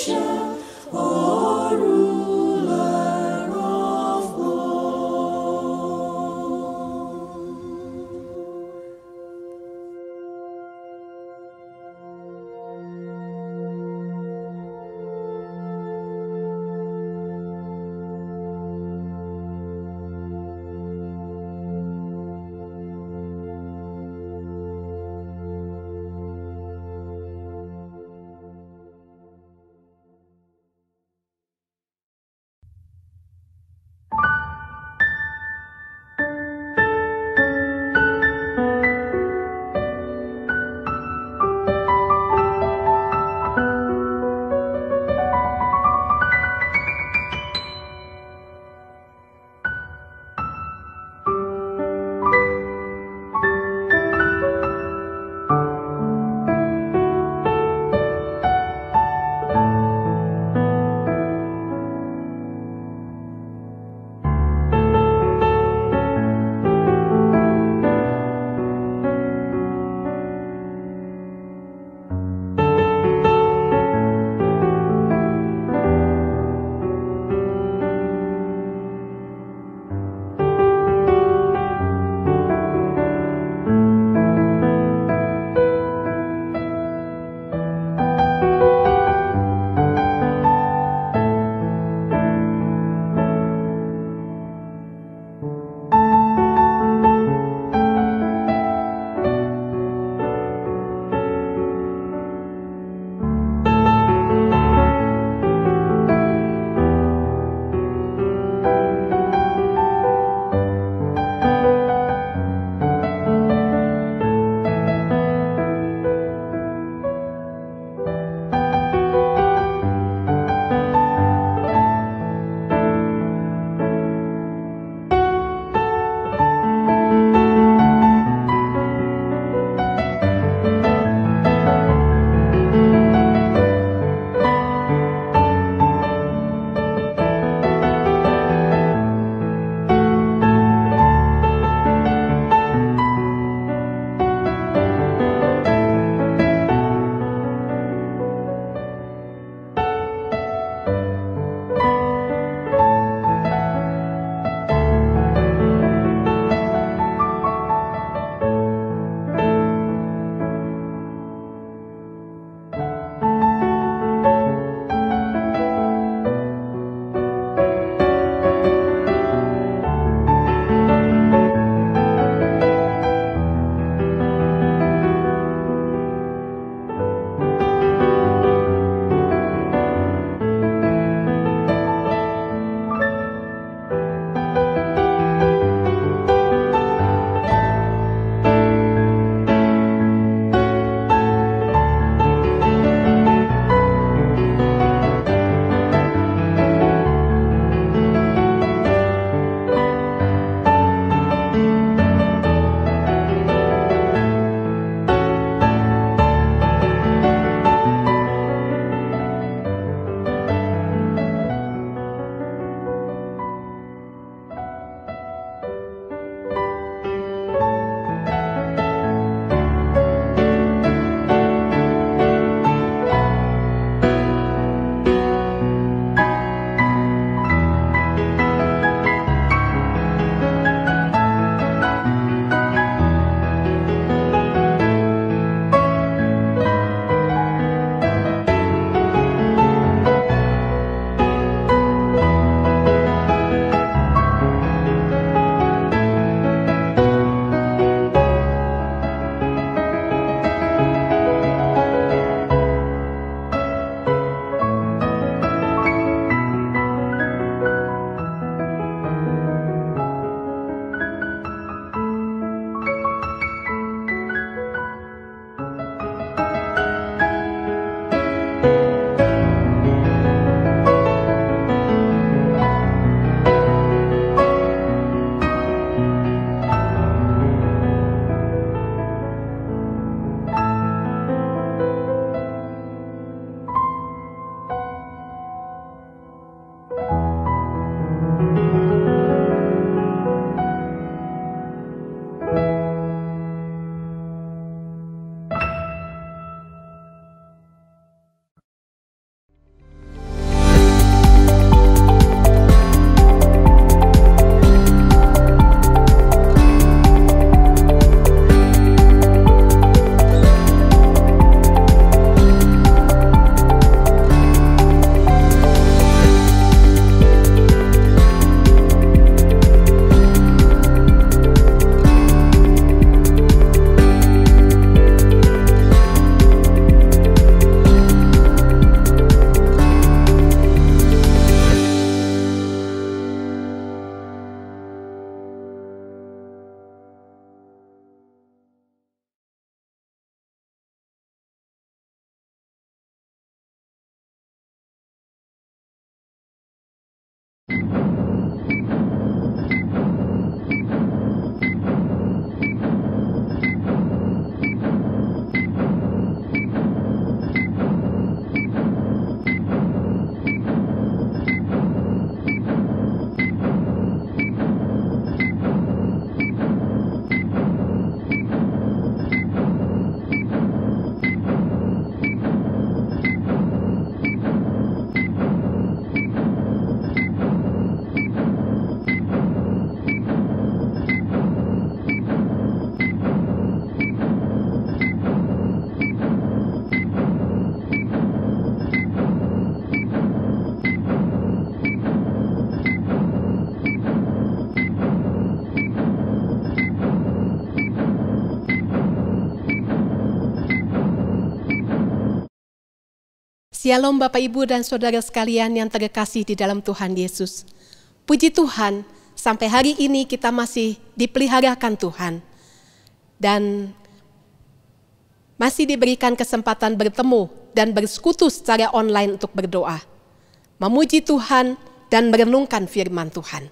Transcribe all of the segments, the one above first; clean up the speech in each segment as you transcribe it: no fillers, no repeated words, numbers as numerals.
salvation, O ruler of Shalom Bapak Ibu dan Saudara sekalian yang terkasih di dalam Tuhan Yesus. Puji Tuhan, sampai hari ini kita masih dipeliharakan Tuhan. Dan masih diberikan kesempatan bertemu dan bersekutu secara online untuk berdoa. Memuji Tuhan dan merenungkan firman Tuhan.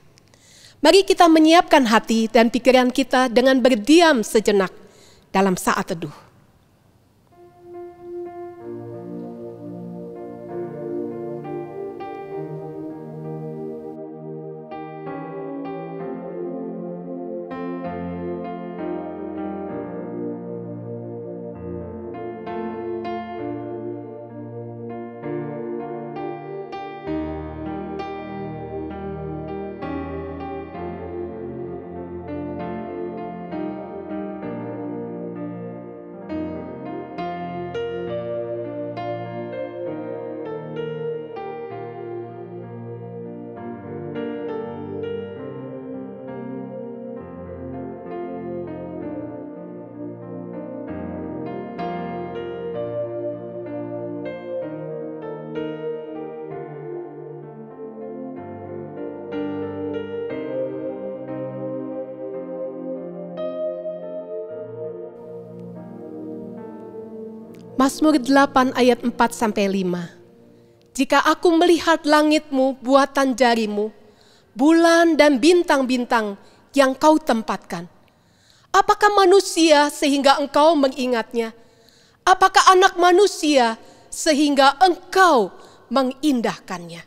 Mari kita menyiapkan hati dan pikiran kita dengan berdiam sejenak dalam saat teduh. Mazmur 8 ayat 4-5. Jika aku melihat langitmu, buatan jarimu, bulan dan bintang-bintang yang kau tempatkan. Apakah manusia sehingga engkau mengingatnya? Apakah anak manusia sehingga engkau mengindahkannya?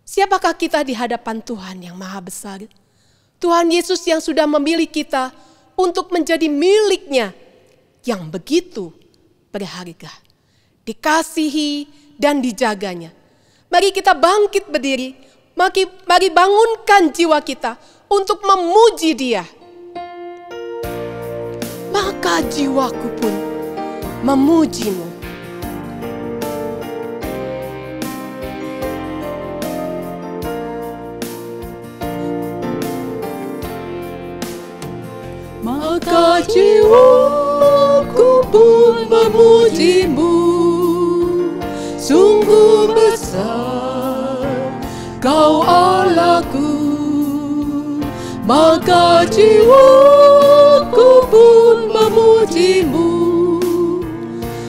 Siapakah kita di hadapan Tuhan yang maha besar? Tuhan Yesus yang sudah memilih kita untuk menjadi miliknya yang begitu berharga, dikasihi dan dijaganya. Mari kita bangkit berdiri, mari bangunkan jiwa kita untuk memuji Dia. Maka jiwaku pun memuji-Mu. Maka jiwaku pun memuji-Mu, sungguh besar Kau Allahku. Maka jiwaku pun memuji-Mu,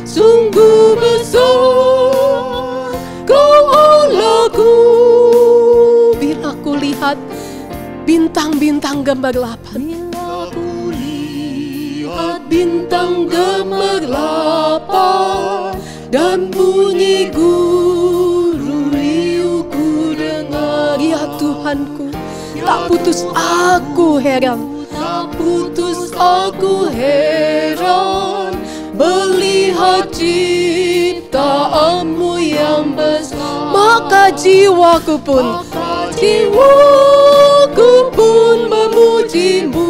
sungguh besar Kau Allahku. Bila ku lihat bintang-bintang gemerlapan, bintang gemerlapan dan bunyi guru riuhku dengar. Ya Tuhanku, tak putus aku heran, tak putus aku heran melihat ciptaan-Mu yang besar. Maka jiwaku pun memuji-Mu,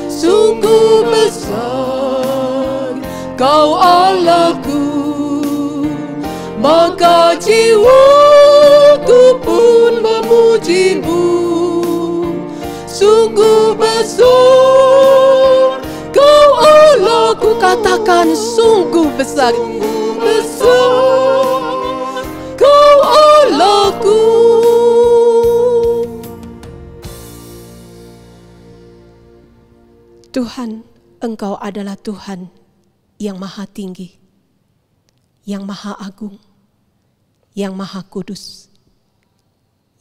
sungguh besar Kau Allahku. Maka jiwaku pun memuji-Mu, sungguh besar Kau Allahku. Katakan sungguh besar, besar Kau Allahku. Tuhan, Engkau adalah Tuhan yang maha tinggi, yang maha agung, yang maha kudus,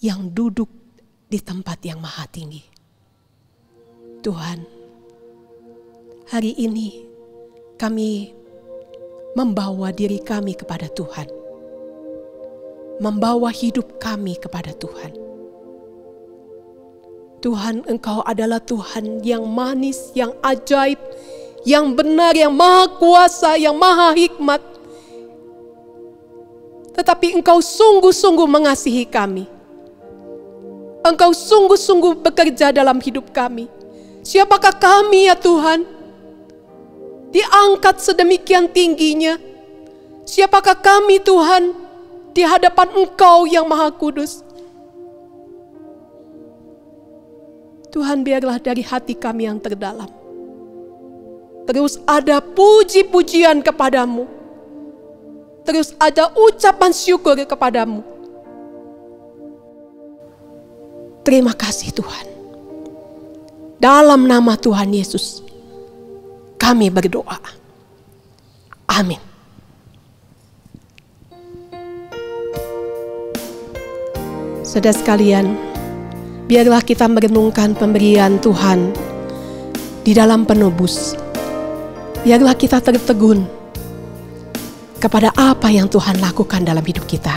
yang duduk di tempat yang maha tinggi. Tuhan, hari ini kami membawa diri kami kepada Tuhan, membawa hidup kami kepada Tuhan. Tuhan, Engkau adalah Tuhan yang manis, yang ajaib, yang benar, yang maha kuasa, yang maha hikmat. Tetapi Engkau sungguh-sungguh mengasihi kami. Engkau sungguh-sungguh bekerja dalam hidup kami. Siapakah kami ya Tuhan? Diangkat sedemikian tingginya. Siapakah kami Tuhan di hadapan Engkau yang maha kudus? Tuhan, biarlah dari hati kami yang terdalam terus ada puji-pujian kepadamu. terus ada ucapan syukur kepadamu. Terima kasih Tuhan. Dalam nama Tuhan Yesus, kami berdoa. Amin. Saudara sekalian, biarlah kita merenungkan pemberian Tuhan di dalam penebus. Biarlah kita tertegun kepada apa yang Tuhan lakukan dalam hidup kita.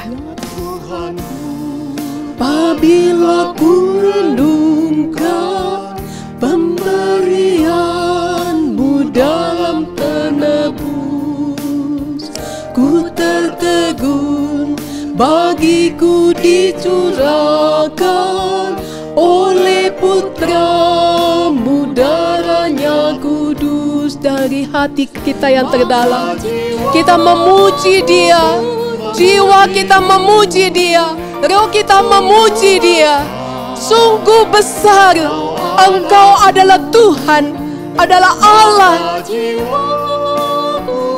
Apabila ku renungkan pemberian-Mu dalam penebus, ku tertegun bagiku dicurahkan oleh Putra-Mu, darahnya kudus. Dari hati kita yang terdalam, kita memuji Dia. Jiwa kita memuji Dia, roh kita memuji Dia. Sungguh besar Engkau adalah Tuhan, adalah Allah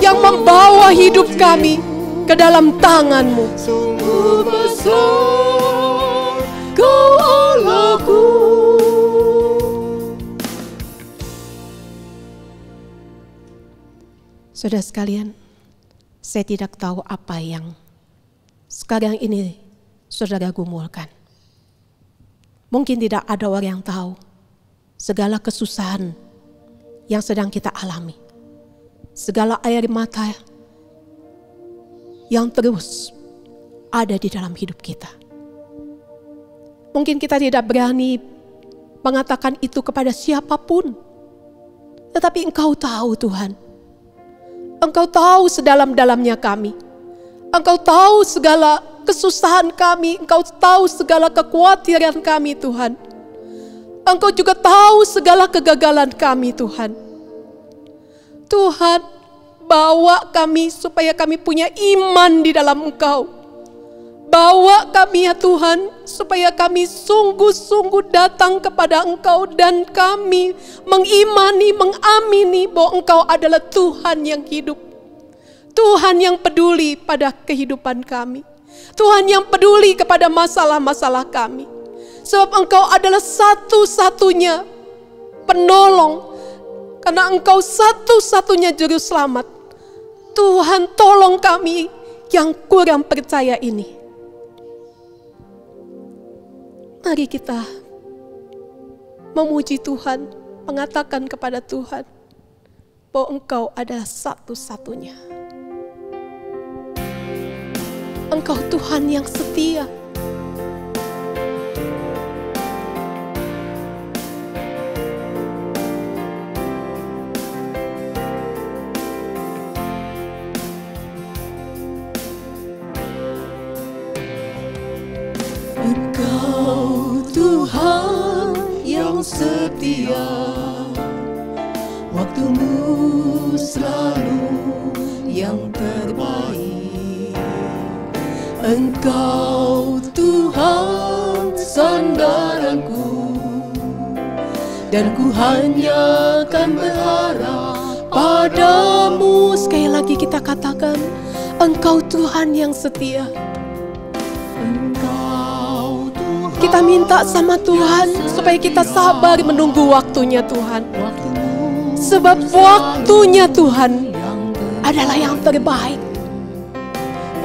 yang membawa hidup kami ke dalam tangan-Mu. Sungguh besar Kau Allahku. Saudara sekalian, saya tidak tahu apa yang sekarang ini saudara gumulkan. Mungkin tidak ada orang yang tahu segala kesusahan yang sedang kita alami, segala air mata yang terus ada di dalam hidup kita. Mungkin kita tidak berani mengatakan itu kepada siapapun, tetapi Engkau tahu Tuhan. Engkau tahu sedalam-dalamnya kami. Engkau tahu segala kesusahan kami. Engkau tahu segala kekhawatiran kami Tuhan. Engkau juga tahu segala kegagalan kami Tuhan. Tuhan, bawa kami supaya kami punya iman di dalam Engkau. Bawa kami ya Tuhan, supaya kami sungguh-sungguh datang kepada Engkau dan kami mengimani, mengamini bahwa Engkau adalah Tuhan yang hidup. Tuhan yang peduli pada kehidupan kami. Tuhan yang peduli kepada masalah-masalah kami. Sebab Engkau adalah satu-satunya penolong. Karena Engkau satu-satunya juru selamat. Tuhan, tolong kami yang kurang percaya ini. Mari kita memuji Tuhan, mengatakan kepada Tuhan bahwa Engkau adalah satu-satunya. Engkau Tuhan yang setia. Engkau Tuhan yang setia, waktu-Mu selalu yang terbaik. Engkau Tuhan sandaranku, dan ku hanya akan berharap padamu. Sekali lagi kita katakan, Engkau Tuhan yang setia. Kita minta sama Tuhan supaya kita sabar menunggu waktunya Tuhan. Sebab waktunya Tuhan adalah yang terbaik.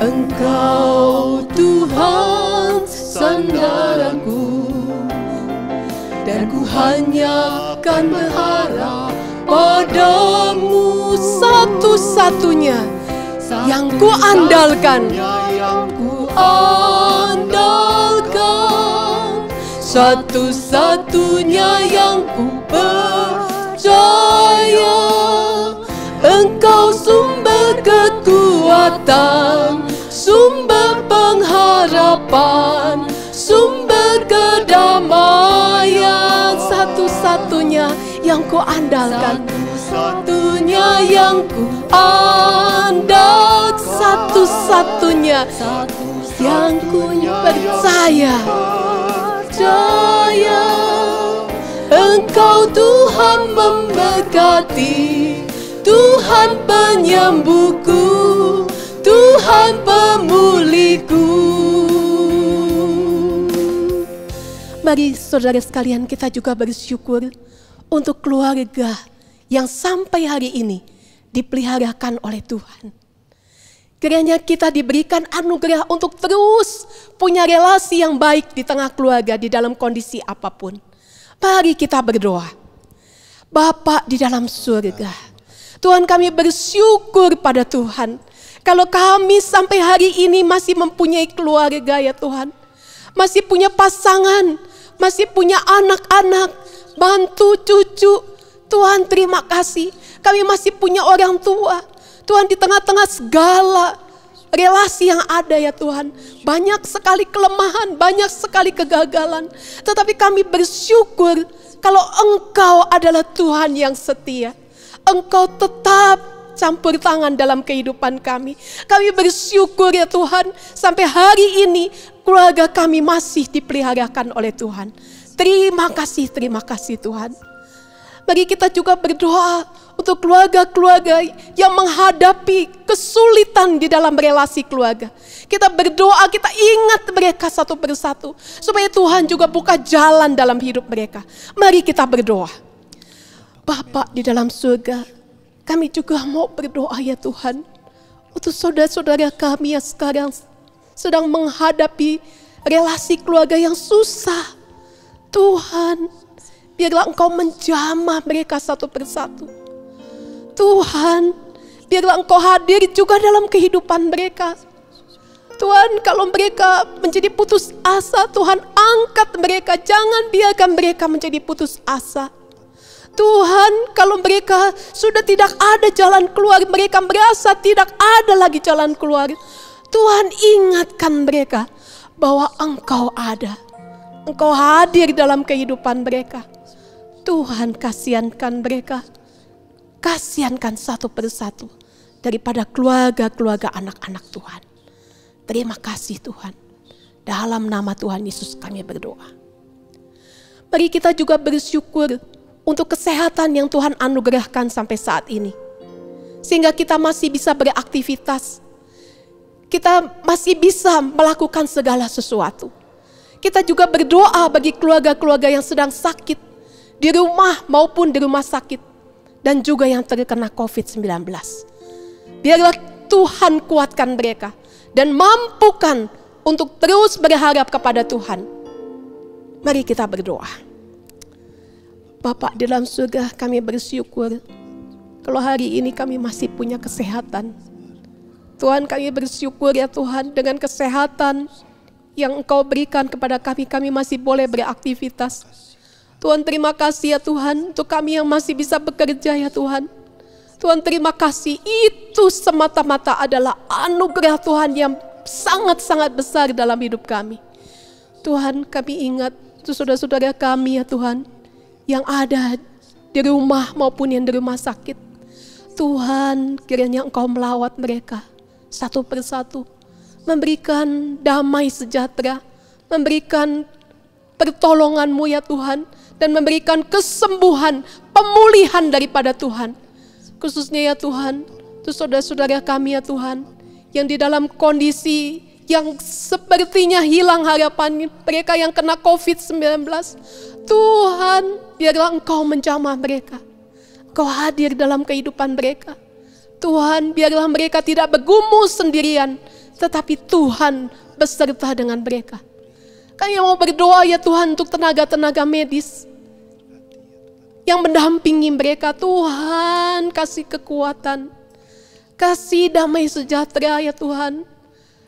Engkau Tuhan sandaranku, dan ku hanya akan berharap padamu. Satu-satunya yang ku andalkan, satu-satunya yang ku percaya. Engkau sumber kekuatan, sumber pengharapan, sumber kedamaian. Satu-satunya yang ku andalkan, satu-satunya yang ku andalkan, satu-satunya yang ku percaya. Engkau Tuhan memberkati, Tuhan penyembuhku, Tuhan mari saudara sekalian kita juga bersyukur untuk keluarga yang sampai hari ini dipeliharakan oleh Tuhan. Kiranya kita diberikan anugerah untuk terus punya relasi yang baik di tengah keluarga di dalam kondisi apapun. Mari kita berdoa. Bapa di dalam surga, Tuhan, kami bersyukur pada Tuhan. Kalau kami sampai hari ini masih mempunyai keluarga ya Tuhan. Masih punya pasangan, masih punya anak-anak, mantu, cucu. Tuhan terima kasih. Kami masih punya orang tua. Tuhan, di tengah-tengah segala relasi yang ada ya Tuhan. Banyak sekali kelemahan, banyak sekali kegagalan. Tetapi kami bersyukur kalau Engkau adalah Tuhan yang setia. Engkau tetap campur tangan dalam kehidupan kami. Kami bersyukur ya Tuhan, sampai hari ini keluarga kami masih dipeliharakan oleh Tuhan. Terima kasih Tuhan. Mari kita juga berdoa untuk keluarga-keluarga yang menghadapi kesulitan di dalam relasi keluarga. Kita berdoa, kita ingat mereka satu persatu, supaya Tuhan juga buka jalan dalam hidup mereka. Mari kita berdoa. Bapa di dalam surga, kami juga mau berdoa ya Tuhan, untuk saudara-saudara kami yang sekarang sedang menghadapi relasi keluarga yang susah. Tuhan, biarlah Engkau menjamah mereka satu persatu. Tuhan, biarlah Engkau hadir juga dalam kehidupan mereka. Tuhan, kalau mereka menjadi putus asa, Tuhan angkat mereka. Jangan biarkan mereka menjadi putus asa. Tuhan, kalau mereka sudah tidak ada jalan keluar, mereka merasa tidak ada lagi jalan keluar, Tuhan ingatkan mereka bahwa Engkau ada. Engkau hadir dalam kehidupan mereka. Tuhan, kasihankan mereka. Kasihankan satu persatu daripada keluarga-keluarga anak-anak Tuhan. Terima kasih Tuhan. Dalam nama Tuhan Yesus kami berdoa. Mari kita juga bersyukur untuk kesehatan yang Tuhan anugerahkan sampai saat ini. Sehingga kita masih bisa beraktivitas. Kita masih bisa melakukan segala sesuatu. Kita juga berdoa bagi keluarga-keluarga yang sedang sakit. Di rumah maupun di rumah sakit. Dan juga yang terkena COVID-19. Biarlah Tuhan kuatkan mereka. Dan mampukan untuk terus berharap kepada Tuhan. Mari kita berdoa. Bapa di dalam surga, kami bersyukur kalau hari ini kami masih punya kesehatan. Tuhan, kami bersyukur ya Tuhan, dengan kesehatan yang Engkau berikan kepada kami, kami masih boleh beraktivitas. Tuhan, terima kasih ya Tuhan untuk kami yang masih bisa bekerja ya Tuhan. Tuhan, terima kasih, itu semata-mata adalah anugerah Tuhan yang sangat-sangat besar dalam hidup kami. Tuhan, kami ingat saudara-saudara kami ya Tuhan, yang ada di rumah maupun yang di rumah sakit. Tuhan, kiranya Engkau melawat mereka satu persatu, memberikan damai sejahtera, memberikan pertolongan-Mu ya Tuhan, dan memberikan kesembuhan, pemulihan daripada Tuhan. Khususnya ya Tuhan, untuk saudara-saudara kami ya Tuhan, yang di dalam kondisi yang sepertinya hilang harapan, mereka yang kena COVID-19. Tuhan, biarlah Engkau menjamah mereka. Engkau hadir dalam kehidupan mereka. Tuhan, biarlah mereka tidak bergumul sendirian, tetapi Tuhan beserta dengan mereka. Kami mau berdoa ya Tuhan untuk tenaga-tenaga medis yang mendampingi mereka. Tuhan, kasih kekuatan, kasih damai sejahtera ya Tuhan.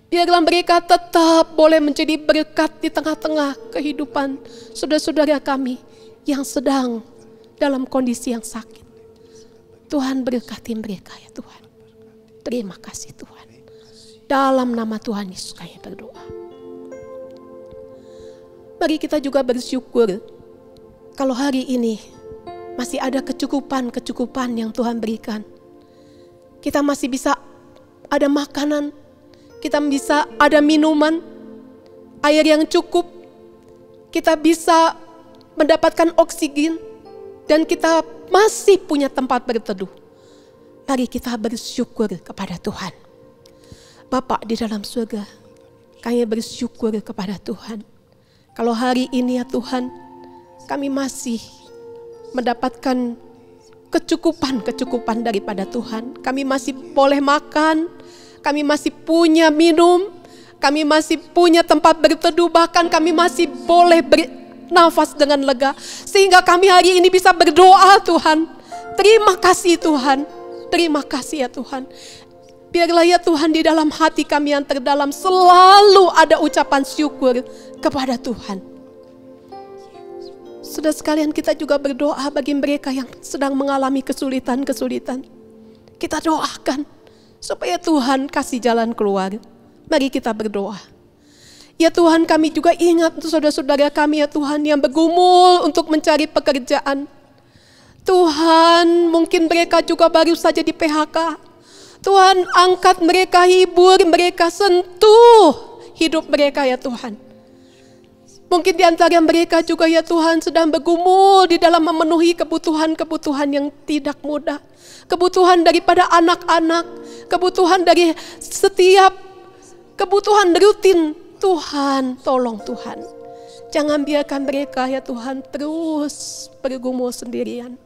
Biarlah mereka tetap boleh menjadi berkat di tengah-tengah kehidupan saudara-saudara kami yang sedang dalam kondisi yang sakit. Tuhan, berkati mereka ya Tuhan. Terima kasih Tuhan. Dalam nama Tuhan Yesus kami berdoa. Mari kita juga bersyukur kalau hari ini masih ada kecukupan yang Tuhan berikan. Kita masih bisa ada makanan, kita bisa ada minuman, air yang cukup, kita bisa mendapatkan oksigen, dan kita masih punya tempat berteduh. Mari kita bersyukur kepada Tuhan. Bapa di dalam surga, kami bersyukur kepada Tuhan. Kalau hari ini ya Tuhan, kami masih mendapatkan kecukupan daripada Tuhan. Kami masih boleh makan, kami masih punya minum, kami masih punya tempat berteduh, bahkan kami masih boleh bernafas dengan lega. Sehingga kami hari ini bisa berdoa Tuhan. Terima kasih Tuhan, terima kasih ya Tuhan. Biarlah ya Tuhan di dalam hati kami yang terdalam selalu ada ucapan syukur kepada Tuhan. Saudara sekalian, kita juga berdoa bagi mereka yang sedang mengalami kesulitan-kesulitan. Kita doakan supaya Tuhan kasih jalan keluar. Mari kita berdoa. Ya Tuhan, kami juga ingat untuk saudara-saudara kami ya Tuhan yang bergumul untuk mencari pekerjaan. Tuhan, mungkin mereka juga baru saja di PHK. Tuhan, angkat mereka, hibur mereka, sentuh hidup mereka ya Tuhan. Mungkin di antara mereka juga ya Tuhan sedang bergumul di dalam memenuhi kebutuhan-kebutuhan yang tidak mudah. Kebutuhan daripada anak-anak, kebutuhan dari setiap kebutuhan rutin. Tuhan, tolong Tuhan. Jangan biarkan mereka ya Tuhan terus bergumul sendirian.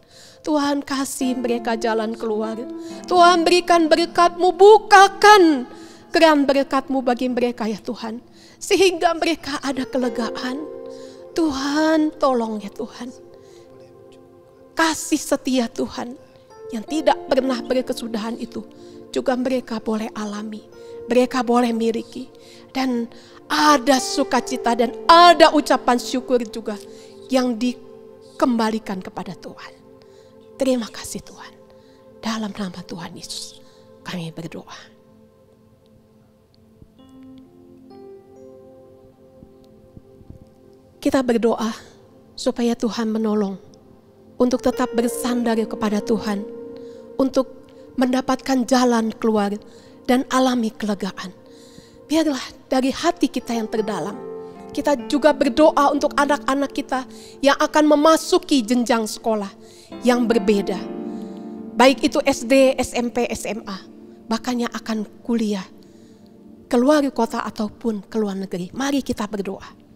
Tuhan, kasih mereka jalan keluar. Tuhan, berikan berkat-Mu, bukakan keran berkat-Mu bagi mereka ya Tuhan. Sehingga mereka ada kelegaan. Tuhan, tolong ya Tuhan. Kasih setia Tuhan yang tidak pernah berkesudahan itu juga mereka boleh alami, mereka boleh miliki. Dan ada sukacita dan ada ucapan syukur juga yang dikembalikan kepada Tuhan. Terima kasih Tuhan. Dalam nama Tuhan Yesus kami berdoa. Kita berdoa supaya Tuhan menolong untuk tetap bersandar kepada Tuhan, untuk mendapatkan jalan keluar dan alami kelegaan. Biarlah dari hati kita yang terdalam, kita juga berdoa untuk anak-anak kita yang akan memasuki jenjang sekolah yang berbeda. Baik itu SD, SMP, SMA, bahkan yang akan kuliah, keluar kota ataupun ke luar negeri. Mari kita berdoa.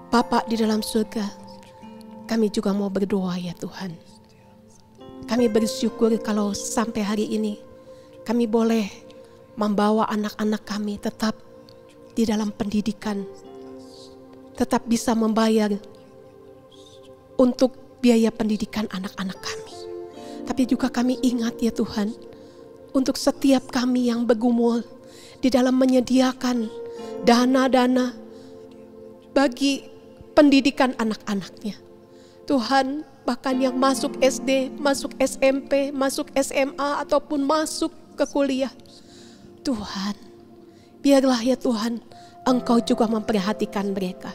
Bapa di dalam surga, kami juga mau berdoa ya Tuhan. Kami bersyukur kalau sampai hari ini kami boleh membawa anak-anak kami tetap di dalam pendidikan, tetap bisa membayar untuk biaya pendidikan anak-anak kami. Tapi juga kami ingat ya Tuhan, untuk setiap kami yang bergumul di dalam menyediakan dana-dana bagi pendidikan anak-anaknya. Tuhan, bahkan yang masuk SD, masuk SMP, masuk SMA, ataupun masuk ke kuliah. Tuhan, biarlah ya Tuhan, Engkau juga memperhatikan mereka.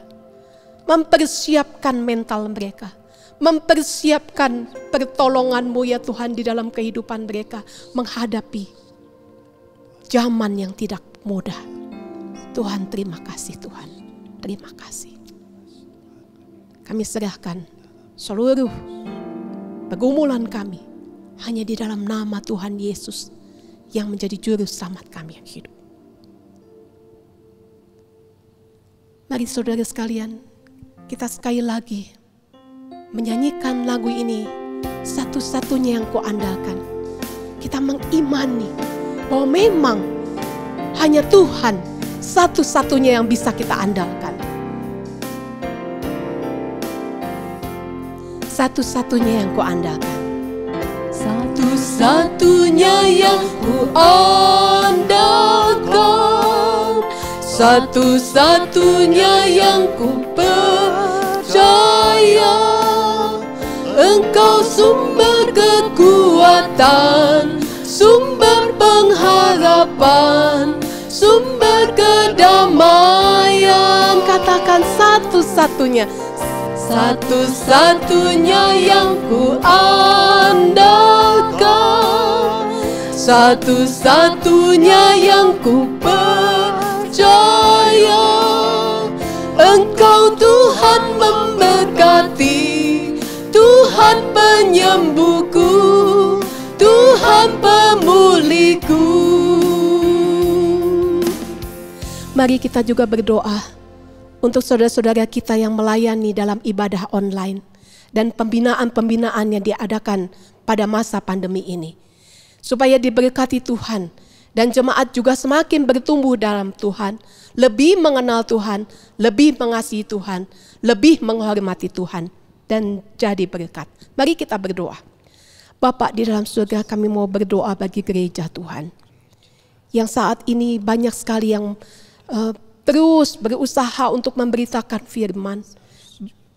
Mempersiapkan mental mereka. Mempersiapkan pertolongan-Mu ya Tuhan di dalam kehidupan mereka. Menghadapi zaman yang tidak mudah. Tuhan, terima kasih Tuhan. Terima kasih. Kami serahkan seluruh pergumulan kami hanya di dalam nama Tuhan Yesus yang menjadi juru selamat kami yang hidup. Mari saudara sekalian, kita sekali lagi menyanyikan lagu ini, satu-satunya yang Kau andalkan. Kita mengimani bahwa memang hanya Tuhan satu-satunya yang bisa kita andalkan. Satu-satunya yang Kau andalkan. Satu-satunya yang Ku andalkan. Satu-satunya yang Ku percaya. Engkau sumber kekuatan, sumber pengharapan, sumber kedamaian. Katakan satu-satunya. Satu-satunya yang Ku andalkan, satu-satunya yang Ku percaya. Engkau Tuhan memberkati, Tuhan penyembuhku, Tuhan pemulihku. Mari kita juga berdoa untuk saudara-saudara kita yang melayani dalam ibadah online dan pembinaan-pembinaan yang diadakan pada masa pandemi ini. Supaya diberkati Tuhan dan jemaat juga semakin bertumbuh dalam Tuhan, lebih mengenal Tuhan, lebih mengasihi Tuhan, lebih menghormati Tuhan dan jadi berkat. Mari kita berdoa. Bapa di dalam surga, kami mau berdoa bagi gereja Tuhan. Yang saat ini banyak sekali yang terus berusaha untuk memberitakan firman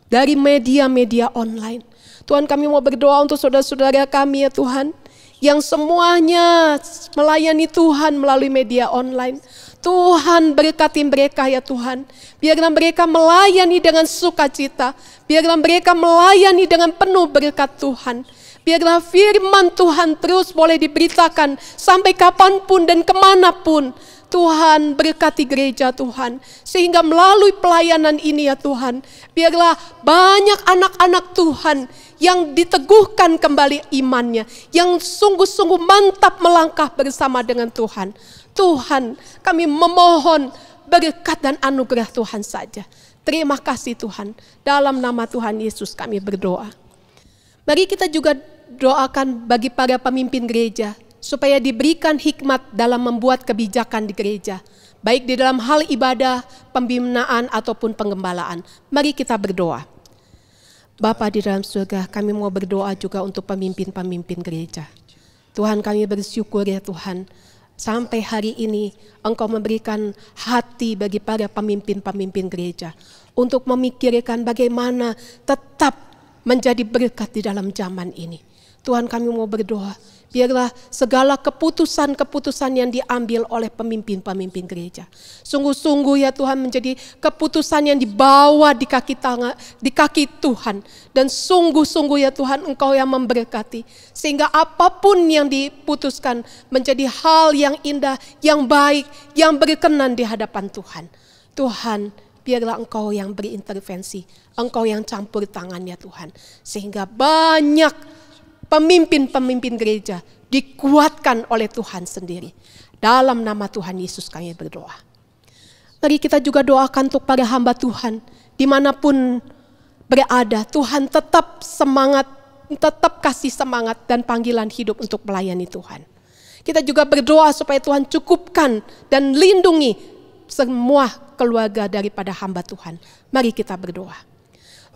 dari media-media online. Tuhan, kami mau berdoa untuk saudara-saudara kami ya Tuhan, yang semuanya melayani Tuhan melalui media online. Tuhan berkati mereka ya Tuhan. Biarlah mereka melayani dengan sukacita. Biarlah mereka melayani dengan penuh berkat Tuhan. Biarlah firman Tuhan terus boleh diberitakan sampai kapanpun dan kemanapun. Tuhan berkati gereja Tuhan. Sehingga melalui pelayanan ini ya Tuhan, biarlah banyak anak-anak Tuhan yang diteguhkan kembali imannya, yang sungguh-sungguh mantap melangkah bersama dengan Tuhan. Tuhan, kami memohon berkat dan anugerah Tuhan saja. Terima kasih Tuhan. Dalam nama Tuhan Yesus kami berdoa. Mari kita juga doakan bagi para pemimpin gereja, supaya diberikan hikmat dalam membuat kebijakan di gereja, baik di dalam hal ibadah, pembinaan ataupun penggembalaan. Mari kita berdoa. Bapa di dalam surga, kami mau berdoa juga untuk pemimpin-pemimpin gereja. Tuhan, kami bersyukur ya Tuhan, sampai hari ini Engkau memberikan hati bagi para pemimpin-pemimpin gereja untuk memikirkan bagaimana tetap menjadi berkat di dalam zaman ini. Tuhan, kami mau berdoa, biarlah segala keputusan-keputusan yang diambil oleh pemimpin-pemimpin gereja, sungguh-sungguh ya Tuhan menjadi keputusan yang dibawa di kaki Tuhan. Dan sungguh-sungguh ya Tuhan, Engkau yang memberkati. Sehingga apapun yang diputuskan menjadi hal yang indah, yang baik, yang berkenan di hadapan Tuhan. Tuhan, biarlah Engkau yang berintervensi, Engkau yang campur tangan ya Tuhan. Sehingga banyak pemimpin-pemimpin gereja dikuatkan oleh Tuhan sendiri. Dalam nama Tuhan Yesus kami berdoa. Mari kita juga doakan untuk para hamba Tuhan dimanapun berada. Tuhan tetap semangat, tetap kasih semangat dan panggilan hidup untuk melayani Tuhan. Kita juga berdoa supaya Tuhan cukupkan dan lindungi semua keluarga daripada hamba Tuhan. Mari kita berdoa.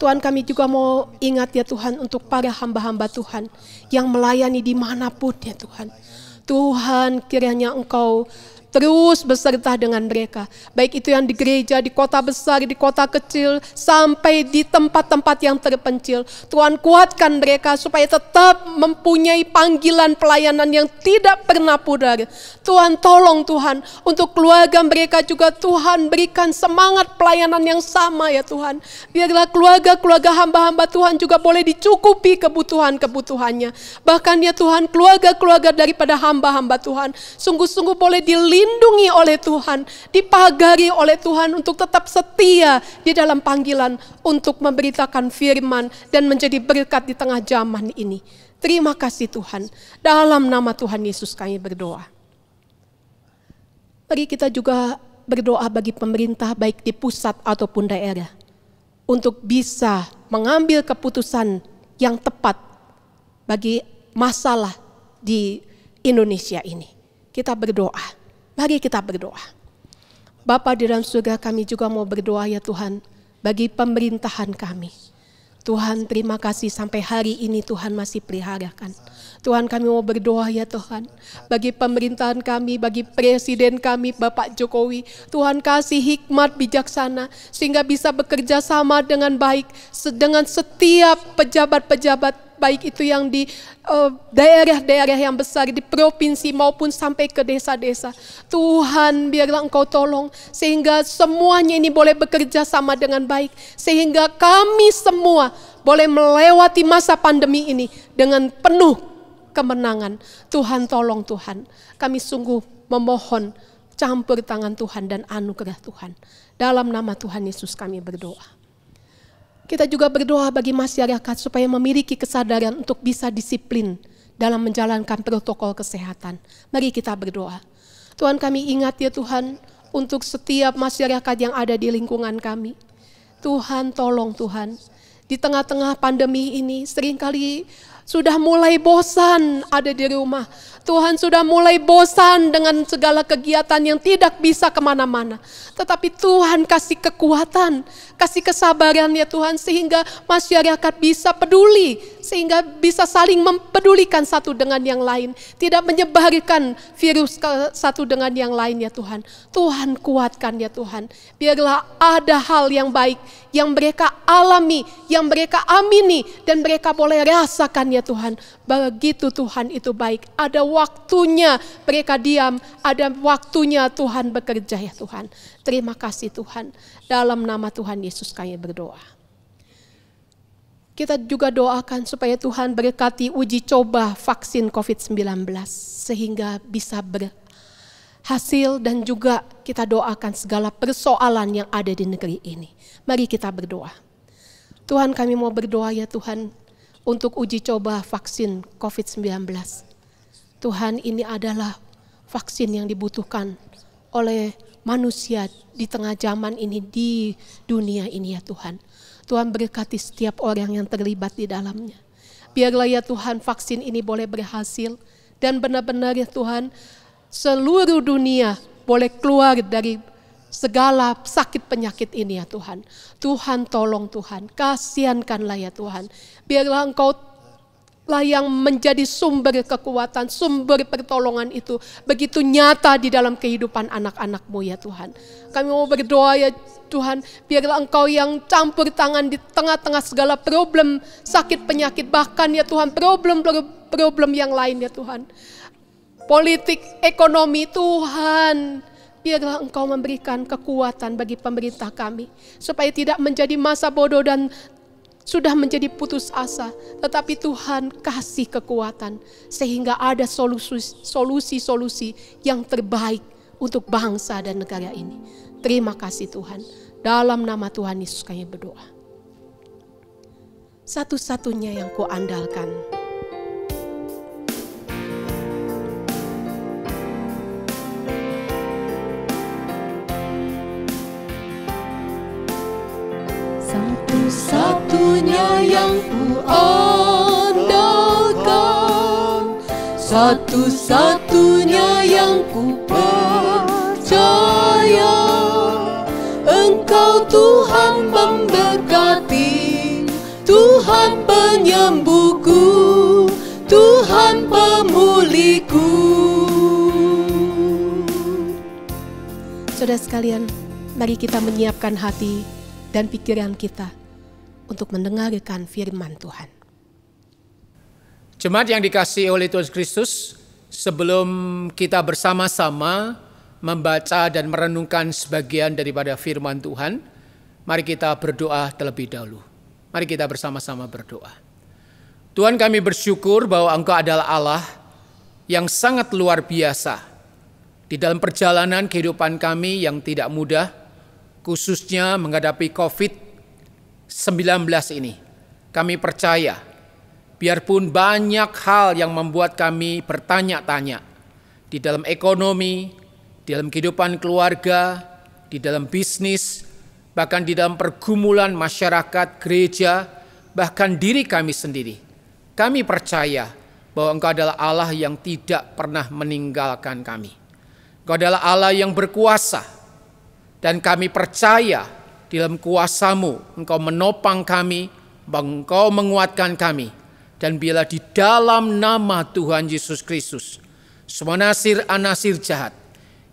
Tuhan, kami juga mau ingat ya Tuhan untuk para hamba-hamba Tuhan yang melayani dimanapun ya Tuhan. Tuhan, kiranya Engkau terus beserta dengan mereka. Baik itu yang di gereja, di kota besar, di kota kecil, sampai di tempat-tempat yang terpencil. Tuhan, kuatkan mereka supaya tetap mempunyai panggilan pelayanan yang tidak pernah pudar. Tuhan, tolong Tuhan, untuk keluarga mereka juga Tuhan berikan semangat pelayanan yang sama ya Tuhan. Biarlah keluarga-keluarga hamba-hamba Tuhan juga boleh dicukupi kebutuhan-kebutuhannya. Bahkan ya Tuhan, keluarga-keluarga daripada hamba-hamba Tuhan sungguh-sungguh boleh dilindungi oleh Tuhan, dipagari oleh Tuhan untuk tetap setia di dalam panggilan untuk memberitakan firman dan menjadi berkat di tengah zaman ini. Terima kasih Tuhan. Dalam nama Tuhan Yesus kami berdoa. Mari kita juga berdoa bagi pemerintah baik di pusat ataupun daerah untuk bisa mengambil keputusan yang tepat bagi masalah di Indonesia ini. Kita berdoa. Mari kita berdoa. Bapa di dalam surga, kami juga mau berdoa ya Tuhan bagi pemerintahan kami. Tuhan, terima kasih sampai hari ini Tuhan masih peliharakan. Tuhan, kami mau berdoa ya Tuhan bagi pemerintahan kami, bagi presiden kami Bapak Jokowi. Tuhan, kasih hikmat bijaksana sehingga bisa bekerja sama dengan baik dengan setiap pejabat-pejabat, baik itu yang di daerah-daerah yang besar, di provinsi maupun sampai ke desa-desa. Tuhan, biarlah Engkau tolong sehingga semuanya ini boleh bekerja sama dengan baik. Sehingga kami semua boleh melewati masa pandemi ini dengan penuh kemenangan. Tuhan, tolong Tuhan. Kami sungguh memohon campur tangan Tuhan dan anugerah Tuhan. Dalam nama Tuhan Yesus kami berdoa. Kita juga berdoa bagi masyarakat supaya memiliki kesadaran untuk bisa disiplin dalam menjalankan protokol kesehatan. Mari kita berdoa. Tuhan, kami ingat ya Tuhan, untuk setiap masyarakat yang ada di lingkungan kami. Tuhan, tolong Tuhan. Di tengah-tengah pandemi ini seringkali sudah mulai bosan ada di rumah. Tuhan sudah mulai bosan dengan segala kegiatan yang tidak bisa kemana-mana. Tetapi Tuhan kasih kekuatan, kasih kesabaran ya Tuhan, sehingga masyarakat bisa peduli, sehingga bisa saling mempedulikan satu dengan yang lain. Tidak menyebarkan virus satu dengan yang lain ya Tuhan. Tuhan kuatkan ya Tuhan. Biarlah ada hal yang baik yang mereka alami, yang mereka amini, dan mereka boleh rasakan ya Tuhan. Begitu Tuhan itu baik. Ada waktunya mereka diam, ada waktunya Tuhan bekerja ya Tuhan. Terima kasih Tuhan. Dalam nama Tuhan Yesus kami berdoa. Kita juga doakan supaya Tuhan berkati uji coba vaksin COVID-19 sehingga bisa berhasil, dan juga kita doakan segala persoalan yang ada di negeri ini. Mari kita berdoa. Tuhan, kami mau berdoa ya Tuhan untuk uji coba vaksin COVID-19. Tuhan, ini adalah vaksin yang dibutuhkan oleh manusia di tengah zaman ini, di dunia ini ya Tuhan. Tuhan berkati setiap orang yang terlibat di dalamnya. Biarlah ya Tuhan vaksin ini boleh berhasil, dan benar-benar ya Tuhan seluruh dunia boleh keluar dari segala sakit penyakit ini ya Tuhan. Tuhan tolong Tuhan, kasihankanlah ya Tuhan. Biarlah Engkau lah yang menjadi sumber kekuatan, sumber pertolongan itu begitu nyata di dalam kehidupan anak-anak-Mu ya Tuhan. Kami mau berdoa ya Tuhan, biarlah Engkau yang campur tangan di tengah-tengah segala problem, sakit penyakit, bahkan ya Tuhan problem yang lain ya Tuhan. Politik, ekonomi Tuhan, biarlah Engkau memberikan kekuatan bagi pemerintah kami, supaya tidak menjadi masa bodoh dan sudah menjadi putus asa, tetapi Tuhan kasih kekuatan sehingga ada solusi-solusi yang terbaik untuk bangsa dan negara ini. Terima kasih Tuhan. Dalam nama Tuhan Yesus kami berdoa. Satu-satunya yang kuandalkan. Satu-satunya yang kuandalkan, satu-satunya yang ku percaya, Engkau Tuhan memberkati, Tuhan penyembuhku, Tuhan pemulihku. Saudara sekalian, mari kita menyiapkan hati dan pikiran kita untuk mendengarkan firman Tuhan. Jemaat yang dikasihi oleh Tuhan Kristus, sebelum kita bersama-sama membaca dan merenungkan sebagian daripada firman Tuhan, mari kita berdoa terlebih dahulu. Mari kita bersama-sama berdoa. Tuhan, kami bersyukur bahwa Engkau adalah Allah yang sangat luar biasa di dalam perjalanan kehidupan kami yang tidak mudah, khususnya menghadapi COVID-19 ini. Kami percaya, biarpun banyak hal yang membuat kami bertanya-tanya di dalam ekonomi, di dalam kehidupan keluarga, di dalam bisnis, bahkan di dalam pergumulan masyarakat, gereja, bahkan diri kami sendiri. Kami percaya bahwa Engkau adalah Allah yang tidak pernah meninggalkan kami. Engkau adalah Allah yang berkuasa. Dan kami percaya di dalam kuasa-Mu, Engkau menopang kami, Engkau menguatkan kami. Dan bila di dalam nama Tuhan Yesus Kristus, semua nasir-anasir jahat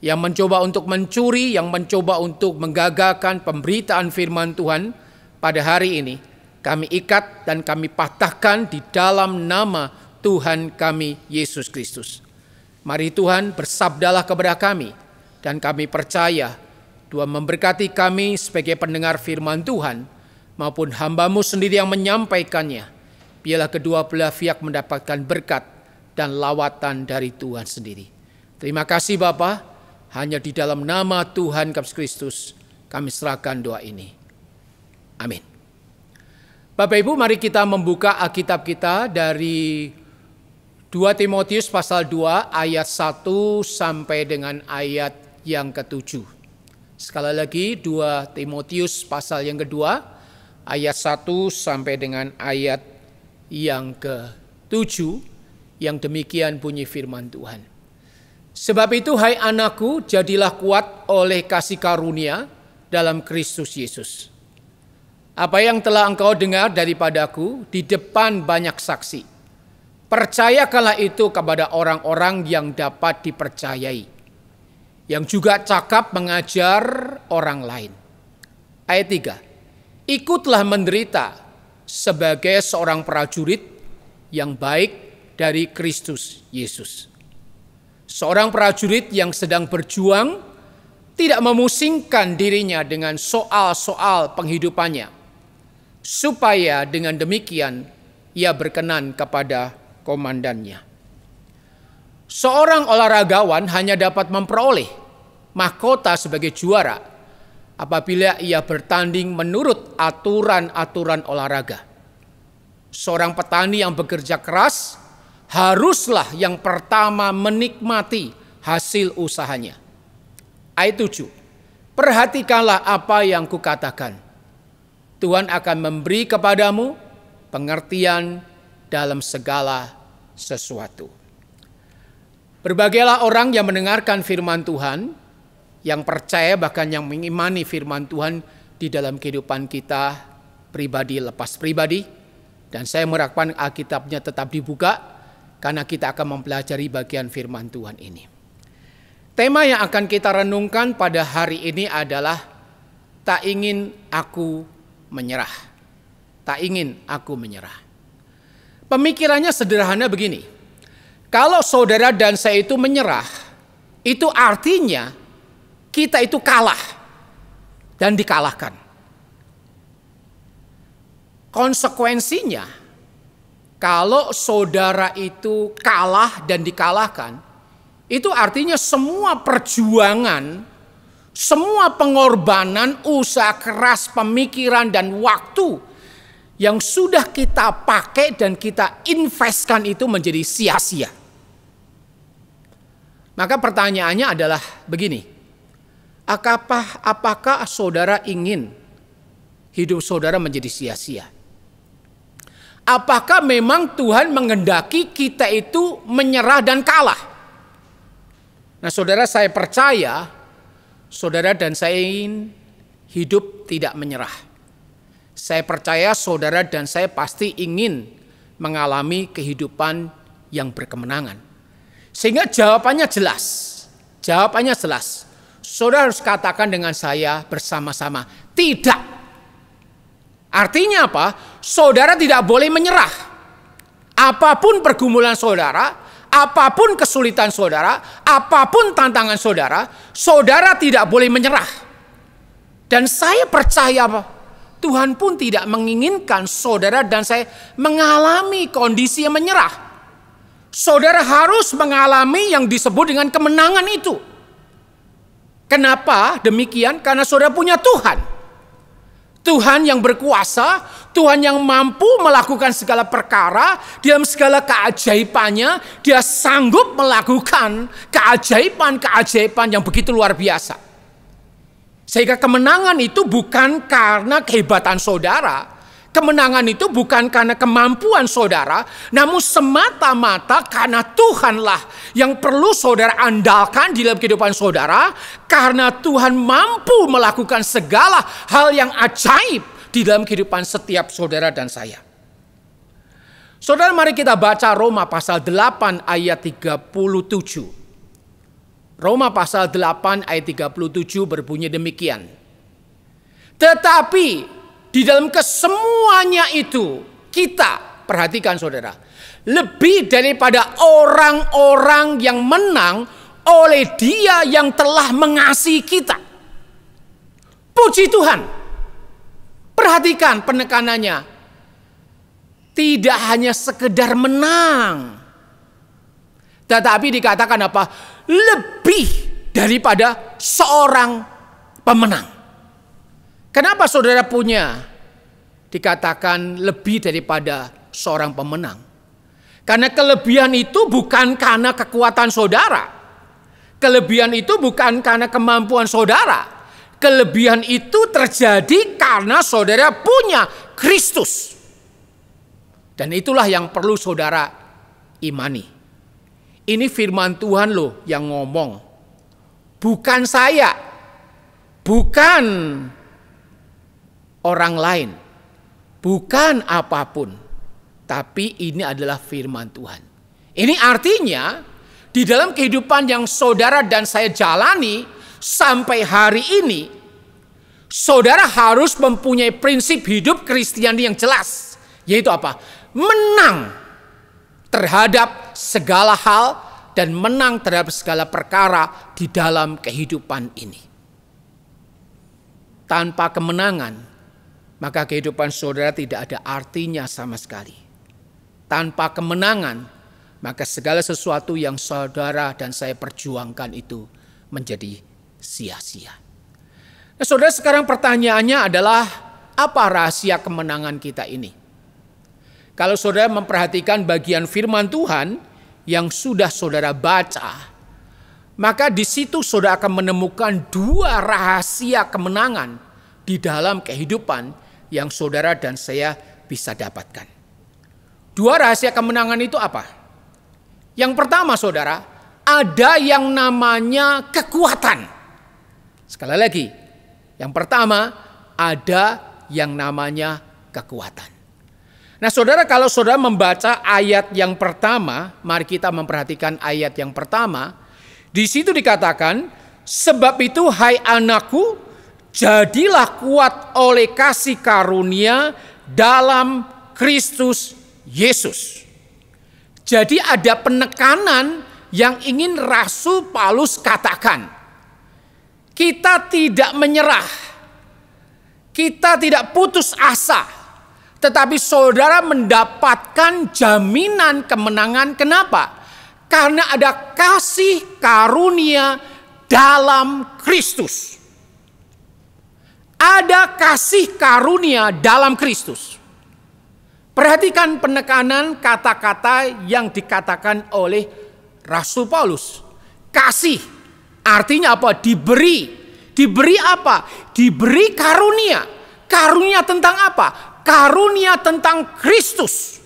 yang mencoba untuk mencuri, yang mencoba untuk menggagalkan pemberitaan firman Tuhan pada hari ini, kami ikat dan kami patahkan di dalam nama Tuhan kami Yesus Kristus. Mari Tuhan bersabdalah kepada kami, dan kami percaya Tuhan memberkati kami sebagai pendengar firman Tuhan, maupun hamba-Mu sendiri yang menyampaikannya. Biarlah kedua belah pihak mendapatkan berkat dan lawatan dari Tuhan sendiri. Terima kasih Bapa, hanya di dalam nama Tuhan Yesus Kristus kami serahkan doa ini. Amin. Bapak Ibu, mari kita membuka Alkitab kita dari 2 Timotius pasal 2 ayat 1 sampai dengan ayat yang ke-7. Sekali lagi 2 Timotius pasal yang kedua ayat 1 sampai dengan ayat yang ke-7 yang demikian bunyi firman Tuhan. Sebab itu hai anakku, jadilah kuat oleh kasih karunia dalam Kristus Yesus. Apa yang telah engkau dengar daripadaku di depan banyak saksi, percayakanlah itu kepada orang-orang yang dapat dipercayai, yang juga cakap mengajar orang lain. Ayat 3, ikutlah menderita sebagai seorang prajurit yang baik dari Kristus Yesus. Seorang prajurit yang sedang berjuang tidak memusingkan dirinya dengan soal-soal penghidupannya, supaya dengan demikian ia berkenan kepada komandannya. Seorang olahragawan hanya dapat memperoleh mahkota sebagai juara apabila ia bertanding menurut aturan-aturan olahraga. Seorang petani yang bekerja keras haruslah yang pertama menikmati hasil usahanya. Ayat 7, perhatikanlah apa yang kukatakan. Tuhan akan memberi kepadamu pengertian dalam segala sesuatu. Berbagailah orang yang mendengarkan firman Tuhan, yang percaya bahkan yang mengimani firman Tuhan di dalam kehidupan kita pribadi lepas pribadi. Dan saya mengharapkan Alkitabnya tetap dibuka karena kita akan mempelajari bagian firman Tuhan ini. Tema yang akan kita renungkan pada hari ini adalah tak ingin aku menyerah. Tak ingin aku menyerah. Pemikirannya sederhana begini. Kalau saudara dan saya itu menyerah, itu artinya kita itu kalah dan dikalahkan. Konsekuensinya, kalau saudara itu kalah dan dikalahkan, itu artinya semua perjuangan, semua pengorbanan, usaha keras, pemikiran dan waktu yang sudah kita pakai dan kita investkan itu menjadi sia-sia. Maka pertanyaannya adalah begini, apakah saudara ingin hidup saudara menjadi sia-sia? Apakah memang Tuhan menghendaki kita itu menyerah dan kalah? Nah saudara, saya percaya saudara dan saya ingin hidup tidak menyerah. Saya percaya saudara dan saya pasti ingin mengalami kehidupan yang berkemenangan. Sehingga jawabannya jelas. Jawabannya jelas. Saudara harus katakan dengan saya bersama-sama, tidak. Artinya apa? Saudara tidak boleh menyerah. Apapun pergumulan saudara, apapun kesulitan saudara, apapun tantangan saudara, saudara tidak boleh menyerah. Dan saya percaya Tuhan pun tidak menginginkan saudara dan saya mengalami kondisi yang menyerah. Saudara harus mengalami yang disebut dengan kemenangan itu. Kenapa demikian? Karena saudara punya Tuhan. Tuhan yang berkuasa, Tuhan yang mampu melakukan segala perkara, dalam segala keajaibannya, dia sanggup melakukan keajaiban-keajaiban yang begitu luar biasa. Sehingga kemenangan itu bukan karena kehebatan saudara, kemenangan itu bukan karena kemampuan saudara, namun semata-mata karena Tuhanlah yang perlu saudara andalkan di dalam kehidupan saudara, karena Tuhan mampu melakukan segala hal yang ajaib di dalam kehidupan setiap saudara dan saya. Saudara, mari kita baca Roma pasal 8 ayat 37. Roma pasal 8 ayat 37 berbunyi demikian. Tetapi di dalam kesemuanya itu kita, perhatikan saudara, lebih daripada orang-orang yang menang oleh Dia yang telah mengasihi kita. Puji Tuhan. Perhatikan penekanannya. Tidak hanya sekedar menang, tetapi dikatakan apa? Lebih daripada seorang pemenang. Kenapa saudara punya dikatakan lebih daripada seorang pemenang? Karena kelebihan itu bukan karena kekuatan saudara. Kelebihan itu bukan karena kemampuan saudara. kelebihan itu terjadi karena saudara punya Kristus. Dan itulah yang perlu saudara imani. Ini firman Tuhan loh yang ngomong. Bukan saya. Bukan orang lain. Bukan apapun. Tapi ini adalah firman Tuhan. Ini artinya di dalam kehidupan yang saudara dan saya jalani sampai hari ini, saudara harus mempunyai prinsip hidup Kristiani yang jelas. Yaitu apa? Menang terhadap segala hal dan menang terhadap segala perkara di dalam kehidupan ini. Tanpa kemenangan, maka kehidupan saudara tidak ada artinya sama sekali. Tanpa kemenangan, maka segala sesuatu yang saudara dan saya perjuangkan itu menjadi sia-sia. Nah, saudara, sekarang pertanyaannya adalah apa rahasia kemenangan kita ini? Kalau saudara memperhatikan bagian firman Tuhan yang sudah saudara baca, maka di situ saudara akan menemukan dua rahasia kemenangan di dalam kehidupan yang saudara dan saya bisa dapatkan. Dua rahasia kemenangan itu apa? Yang pertama, saudara, ada yang namanya kekuatan. Sekali lagi, yang pertama ada yang namanya kekuatan. Nah, saudara, kalau saudara membaca ayat yang pertama, mari kita memperhatikan ayat yang pertama. Di situ dikatakan, sebab itu hai anakku, jadilah kuat oleh kasih karunia dalam Kristus Yesus. Jadi ada penekanan yang ingin Rasul Paulus katakan. Kita tidak menyerah. Kita tidak putus asa. Tetapi saudara mendapatkan jaminan kemenangan. Kenapa? Karena ada kasih karunia dalam Kristus. Ada kasih karunia dalam Kristus. Perhatikan penekanan kata-kata yang dikatakan oleh Rasul Paulus. Kasih artinya apa? Diberi. Diberi apa? Diberi karunia. Karunia tentang apa? Karunia tentang Kristus.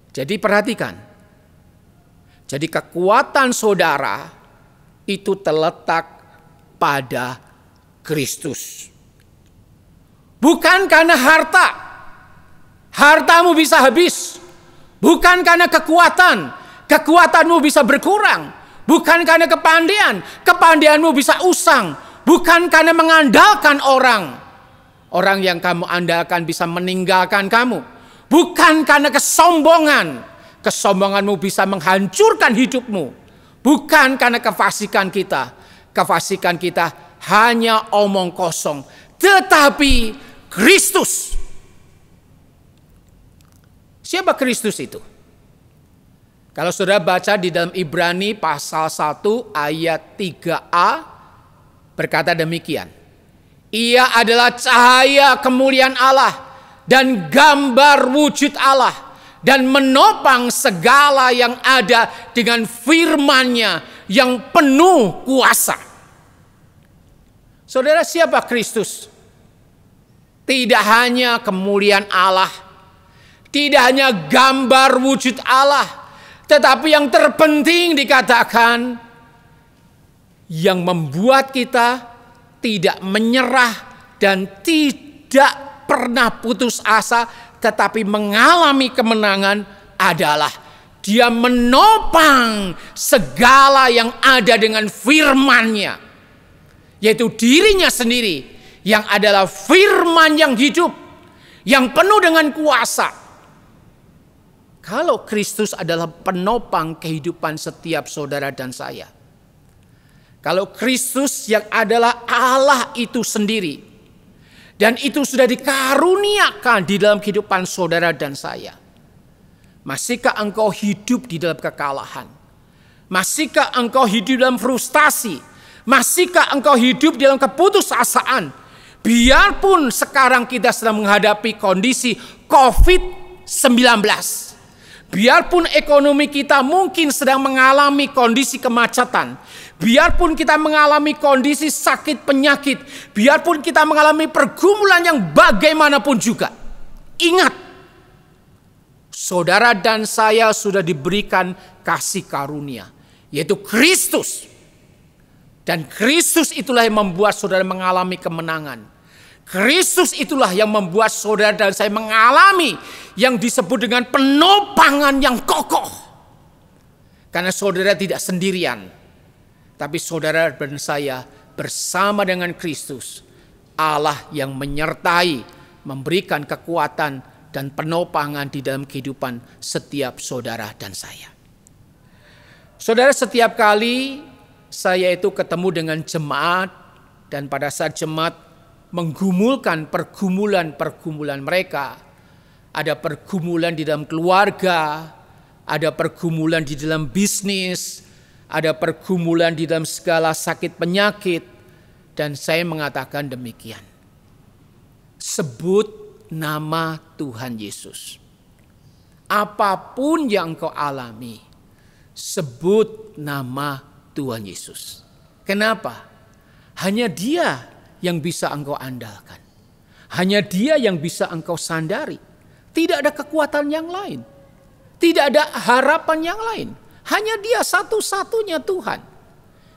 Jadi perhatikan. Jadi kekuatan saudara itu terletak pada Kristus. Bukan karena harta. Hartamu bisa habis. Bukan karena kekuatan. Kekuatanmu bisa berkurang. Bukan karena kepandaian. Kepandaianmu bisa usang. Bukan karena mengandalkan orang. Orang yang kamu andalkan bisa meninggalkan kamu. Bukan karena kesombongan. Kesombonganmu bisa menghancurkan hidupmu. Bukan karena kefasikan kita. Kefasikan kita hanya omong kosong. Tetapi Kristus. Siapa Kristus itu? Kalau saudara baca di dalam Ibrani pasal 1 ayat 3a berkata demikian. Ia adalah cahaya kemuliaan Allah dan gambar wujud Allah dan menopang segala yang ada dengan firman-Nya yang penuh kuasa. Saudara, siapa Kristus? Tidak hanya kemuliaan Allah, tidak hanya gambar wujud Allah, tetapi yang terpenting dikatakan yang membuat kita tidak menyerah dan tidak pernah putus asa, tetapi mengalami kemenangan adalah Dia menopang segala yang ada dengan firman-Nya, yaitu dirinya sendiri yang adalah firman yang hidup, yang penuh dengan kuasa. Kalau Kristus adalah penopang kehidupan setiap saudara dan saya, kalau Kristus yang adalah Allah itu sendiri, dan itu sudah dikaruniakan di dalam kehidupan saudara dan saya, masihkah engkau hidup di dalam kekalahan? Masihkah engkau hidup dalam frustasi? Masihkah engkau hidup dalam keputusasaan? Biarpun sekarang kita sedang menghadapi kondisi COVID-19, biarpun ekonomi kita mungkin sedang mengalami kondisi kemacetan, Biarpun kita mengalami kondisi sakit penyakit, biarpun kita mengalami pergumulan yang bagaimanapun juga, ingat, saudara dan saya sudah diberikan kasih karunia, yaitu Kristus. Dan Kristus itulah yang membuat saudara mengalami kemenangan. Kristus itulah yang membuat saudara dan saya mengalami yang disebut dengan penopangan yang kokoh. Karena saudara tidak sendirian, tapi saudara dan saya bersama dengan Kristus, Allah yang menyertai, memberikan kekuatan dan penopangan di dalam kehidupan setiap saudara dan saya. Saudara, setiap kali saya itu ketemu dengan jemaat, dan pada saat jemaat menggumulkan pergumulan-pergumulan mereka, ada pergumulan di dalam keluarga, ada pergumulan di dalam bisnis, ada pergumulan di dalam segala sakit penyakit, dan saya mengatakan demikian. Sebut nama Tuhan Yesus. Apapun yang engkau alami, sebut nama Tuhan Yesus. Kenapa? Hanya Dia yang bisa engkau andalkan. Hanya Dia yang bisa engkau sandari. Tidak ada kekuatan yang lain. Tidak ada harapan yang lain. Hanya Dia satu-satunya Tuhan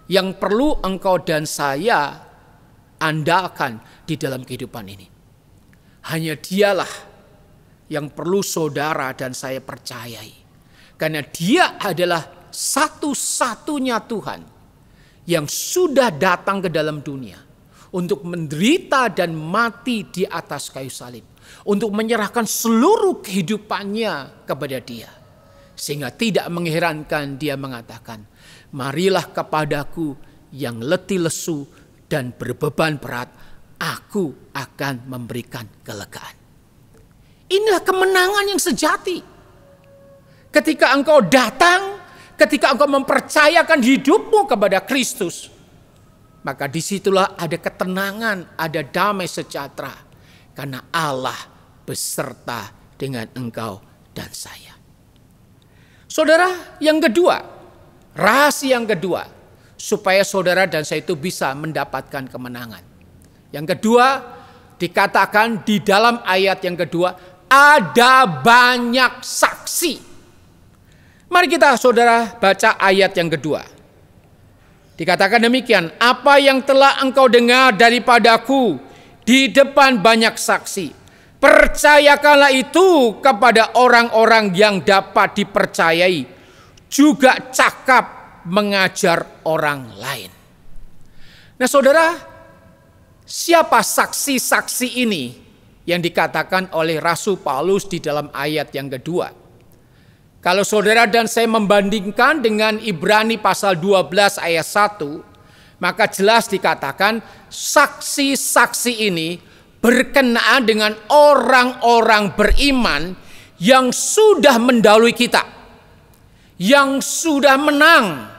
yang perlu engkau dan saya andalkan di dalam kehidupan ini. Hanya Dialah yang perlu saudara dan saya percayai. Karena Dia adalah satu-satunya Tuhan yang sudah datang ke dalam dunia untuk menderita dan mati di atas kayu salib, untuk menyerahkan seluruh kehidupannya kepada Dia. Sehingga tidak mengherankan Dia mengatakan, marilah kepadaku yang letih lesu dan berbeban berat, aku akan memberikan kelegaan. Inilah kemenangan yang sejati. Ketika engkau datang, ketika engkau mempercayakan hidupmu kepada Kristus, maka disitulah ada ketenangan, ada damai sejahtera. Karena Allah beserta dengan engkau dan saya. Saudara, yang kedua, rahasia yang kedua, supaya saudara dan saya itu bisa mendapatkan kemenangan. Yang kedua, dikatakan di dalam ayat yang kedua, ada banyak saksi. Mari kita saudara baca ayat yang kedua. Dikatakan demikian, apa yang telah engkau dengar daripadaku di depan banyak saksi, percayakanlah itu kepada orang-orang yang dapat dipercayai, juga cakap mengajar orang lain. Nah saudara, siapa saksi-saksi ini yang dikatakan oleh Rasul Paulus di dalam ayat yang kedua? Kalau saudara dan saya membandingkan dengan Ibrani pasal 12 ayat 1, maka jelas dikatakan saksi-saksi ini berkenaan dengan orang-orang beriman yang sudah mendahului kita, yang sudah menang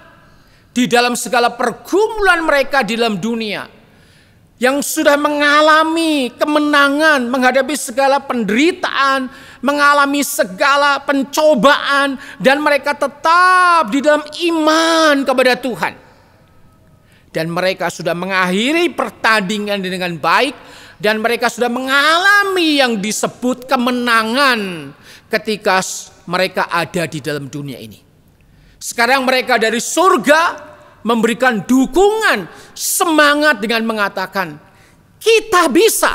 di dalam segala pergumulan mereka di dalam dunia, yang sudah mengalami kemenangan menghadapi segala penderitaan, mengalami segala pencobaan, dan mereka tetap di dalam iman kepada Tuhan. Dan mereka sudah mengakhiri pertandingan dengan baik, dan mereka sudah mengalami yang disebut kemenangan ketika mereka ada di dalam dunia ini. Sekarang mereka dari surga memberikan dukungan, semangat dengan mengatakan, kita bisa,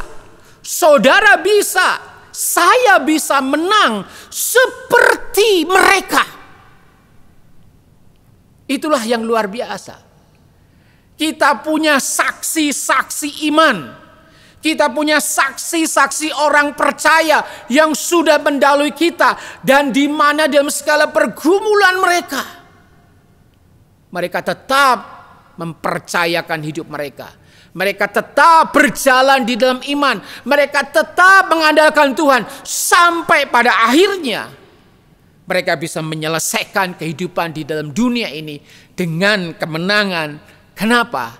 saudara bisa, saya bisa menang seperti mereka. Itulah yang luar biasa. Kita punya saksi-saksi iman. Kita punya saksi-saksi orang percaya yang sudah mendahului kita, dan di mana dalam segala pergumulan mereka tetap mempercayakan hidup mereka. Mereka tetap berjalan di dalam iman. Mereka tetap mengandalkan Tuhan sampai pada akhirnya mereka bisa menyelesaikan kehidupan di dalam dunia ini dengan kemenangan. Kenapa?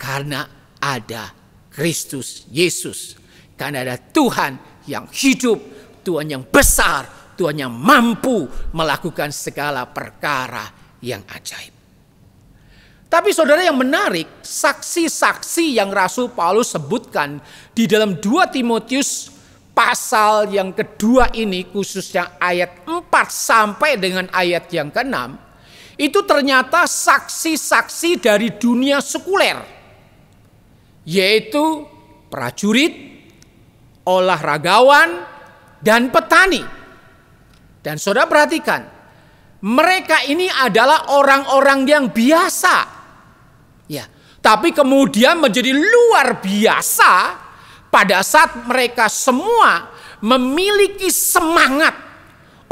Karena ada Kristus Yesus. Karena ada Tuhan yang hidup, Tuhan yang besar, Tuhan yang mampu melakukan segala perkara yang ajaib. Tapi saudara, yang menarik, saksi-saksi yang Rasul Paulus sebutkan di dalam 2 Timotius pasal yang kedua ini, khususnya ayat 4 sampai dengan ayat yang ke-6, itu ternyata saksi-saksi dari dunia sekuler, yaitu prajurit, olahragawan, dan petani. Dan saudara perhatikan, mereka ini adalah orang-orang yang biasa. Ya, tapi kemudian menjadi luar biasa pada saat mereka semua memiliki semangat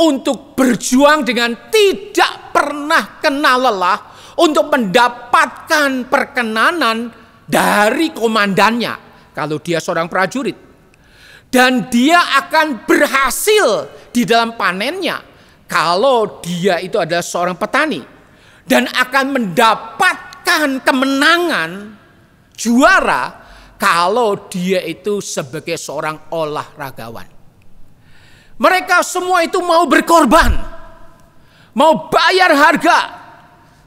untuk berjuang dengan tidak pernah kenal lelah untuk mendapatkan perkenanan dari komandannya kalau dia seorang prajurit. Dan dia akan berhasil di dalam panennya kalau dia itu adalah seorang petani. Dan akan mendapatkan kemenangan, juara, kalau dia itu sebagai seorang olahragawan. Mereka semua itu mau berkorban, mau bayar harga,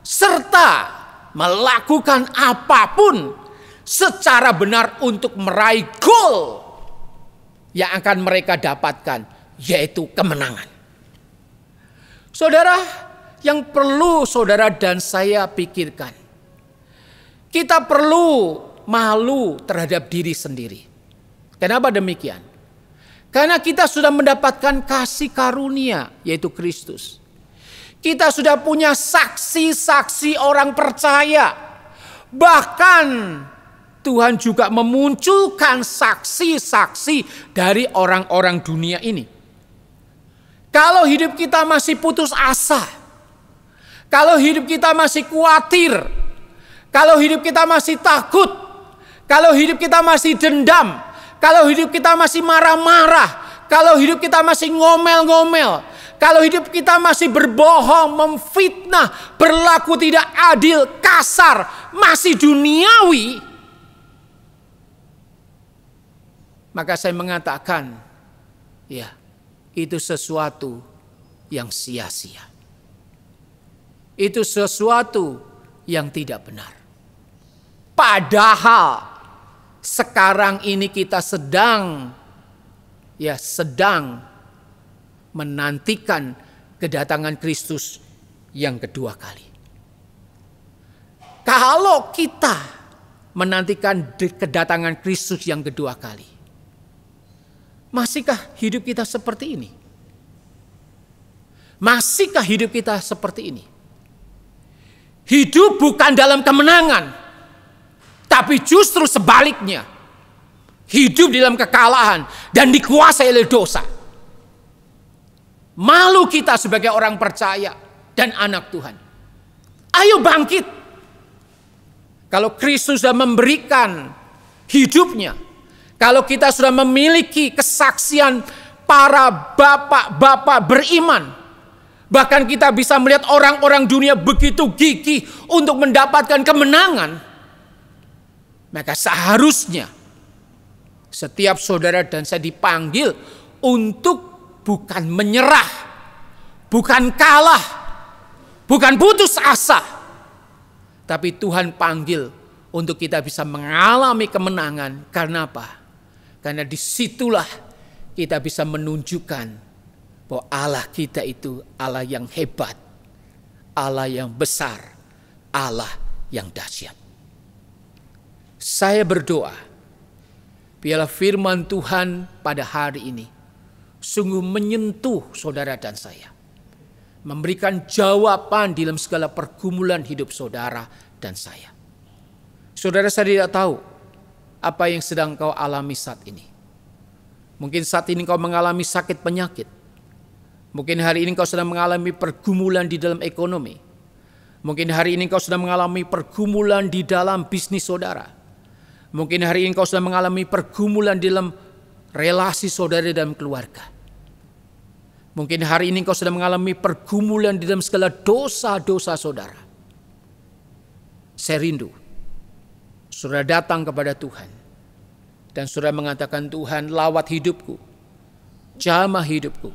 serta melakukan apapun secara benar untuk meraih gol yang akan mereka dapatkan, yaitu kemenangan. Saudara, yang perlu saudara dan saya pikirkan, kita perlu malu terhadap diri sendiri. Kenapa demikian? Karena kita sudah mendapatkan kasih karunia, yaitu Kristus. Kita sudah punya saksi-saksi orang percaya. Bahkan Tuhan juga memunculkan saksi-saksi dari orang-orang dunia ini. Kalau hidup kita masih putus asa, kalau hidup kita masih khawatir, kalau hidup kita masih takut, kalau hidup kita masih dendam, kalau hidup kita masih marah-marah, kalau hidup kita masih ngomel-ngomel, kalau hidup kita masih berbohong, memfitnah, berlaku tidak adil, kasar, masih duniawi, maka saya mengatakan, ya, itu sesuatu yang sia-sia. Itu sesuatu yang tidak benar. Padahal sekarang ini kita sedang menantikan kedatangan Kristus yang kedua kali. Kalau kita menantikan kedatangan Kristus yang kedua kali, masihkah hidup kita seperti ini? Masihkah hidup kita seperti ini? Hidup bukan dalam kemenangan, tapi justru sebaliknya. Hidup di dalam kekalahan dan dikuasai oleh dosa. Malu kita sebagai orang percaya dan anak Tuhan. Ayo bangkit. Kalau Kristus sudah memberikan hidupnya, kalau kita sudah memiliki kesaksian para bapak-bapak beriman, bahkan kita bisa melihat orang-orang dunia begitu gigih untuk mendapatkan kemenangan, maka seharusnya setiap saudara dan saya dipanggil untuk bukan menyerah, bukan kalah, bukan putus asa, tapi Tuhan panggil untuk kita bisa mengalami kemenangan. Karena apa? Karena disitulah kita bisa menunjukkan bahwa Allah kita itu Allah yang hebat, Allah yang besar, Allah yang dahsyat. Saya berdoa, biarlah firman Tuhan pada hari ini sungguh menyentuh saudara dan saya. Memberikan jawaban dalam segala pergumulan hidup saudara dan saya. Saudara, saya tidak tahu apa yang sedang kau alami saat ini. Mungkin saat ini kau mengalami sakit penyakit. Mungkin hari ini kau sedang mengalami pergumulan di dalam ekonomi. Mungkin hari ini kau sedang mengalami pergumulan di dalam bisnis saudara. Mungkin hari ini kau sedang mengalami pergumulan di dalam relasi saudara dan keluarga. Mungkin hari ini kau sedang mengalami pergumulan di dalam segala dosa-dosa saudara. Saya rindu saudara datang kepada Tuhan dan saudara mengatakan, Tuhan, lawat hidupku, jamah hidupku,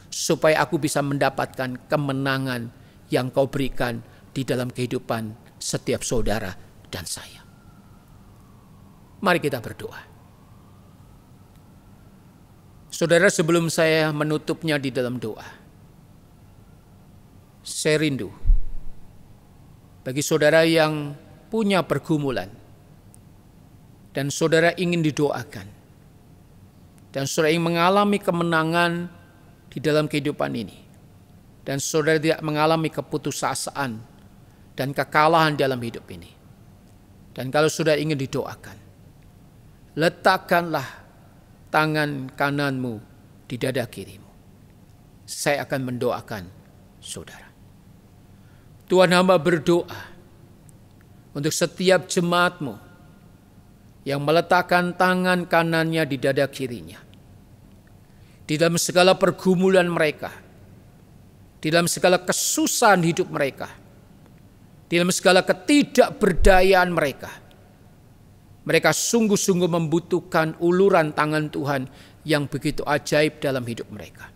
supaya aku bisa mendapatkan kemenangan yang kau berikan di dalam kehidupan setiap saudara dan saya. Mari kita berdoa. Saudara, sebelum saya menutupnya di dalam doa, saya rindu bagi saudara yang punya pergumulan dan saudara ingin didoakan dan saudara ingin mengalami kemenangan di dalam kehidupan ini dan saudara tidak mengalami keputusasaan dan kekalahan dalam hidup ini. Dan kalau saudara ingin didoakan, letakkanlah tangan kananmu di dada kirimu. Saya akan mendoakan saudara. Tuhan, hamba berdoa untuk setiap jemaatmu yang meletakkan tangan kanannya di dada kirinya. Di dalam segala pergumulan mereka, di dalam segala kesusahan hidup mereka, di dalam segala ketidakberdayaan mereka, mereka sungguh-sungguh membutuhkan uluran tangan Tuhan yang begitu ajaib dalam hidup mereka.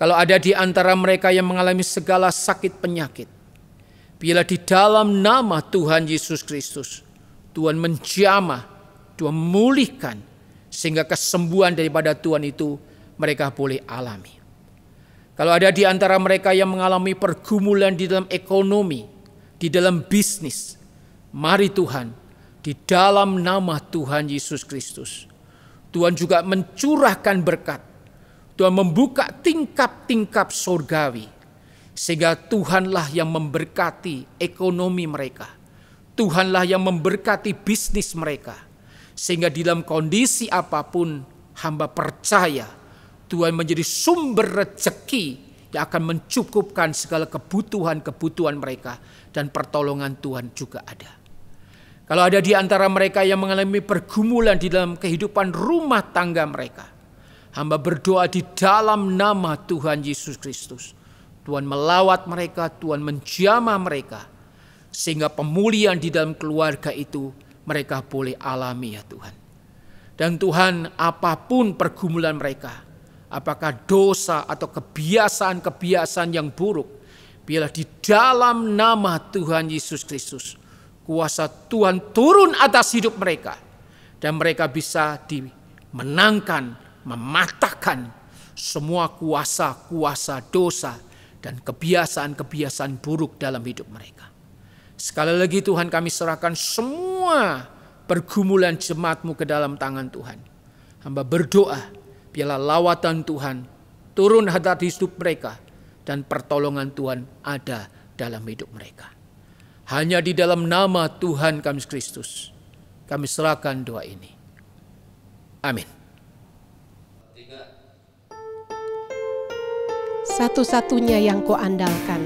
Kalau ada di antara mereka yang mengalami segala sakit penyakit, biarlah di dalam nama Tuhan Yesus Kristus, Tuhan menjamah, Tuhan memulihkan, sehingga kesembuhan daripada Tuhan itu mereka boleh alami. Kalau ada di antara mereka yang mengalami pergumulan di dalam ekonomi, di dalam bisnis, mari Tuhan, di dalam nama Tuhan Yesus Kristus, Tuhan juga mencurahkan berkat. Tuhan membuka tingkap-tingkap surgawi, sehingga Tuhanlah yang memberkati ekonomi mereka. Tuhanlah yang memberkati bisnis mereka. Sehingga di dalam kondisi apapun, hamba percaya Tuhan menjadi sumber rezeki yang akan mencukupkan segala kebutuhan-kebutuhan mereka. Dan pertolongan Tuhan juga ada. Kalau ada di antara mereka yang mengalami pergumulan di dalam kehidupan rumah tangga mereka, hamba berdoa di dalam nama Tuhan Yesus Kristus. Tuhan melawat mereka, Tuhan menjamah mereka, sehingga pemulihan di dalam keluarga itu mereka boleh alami ya Tuhan. Dan Tuhan, apapun pergumulan mereka, apakah dosa atau kebiasaan-kebiasaan yang buruk, biarlah di dalam nama Tuhan Yesus Kristus, kuasa Tuhan turun atas hidup mereka. Dan mereka bisa dimenangkan, mematahkan semua kuasa-kuasa dosa dan kebiasaan-kebiasaan buruk dalam hidup mereka. Sekali lagi Tuhan, kami serahkan semua pergumulan jemaat-Mu ke dalam tangan Tuhan. Hamba berdoa, biarlah lawatan Tuhan turun atas hidup mereka dan pertolongan Tuhan ada dalam hidup mereka. Hanya di dalam nama Tuhan kami Kristus, kami serahkan doa ini. Amin. Satu-satunya yang Kau andalkan.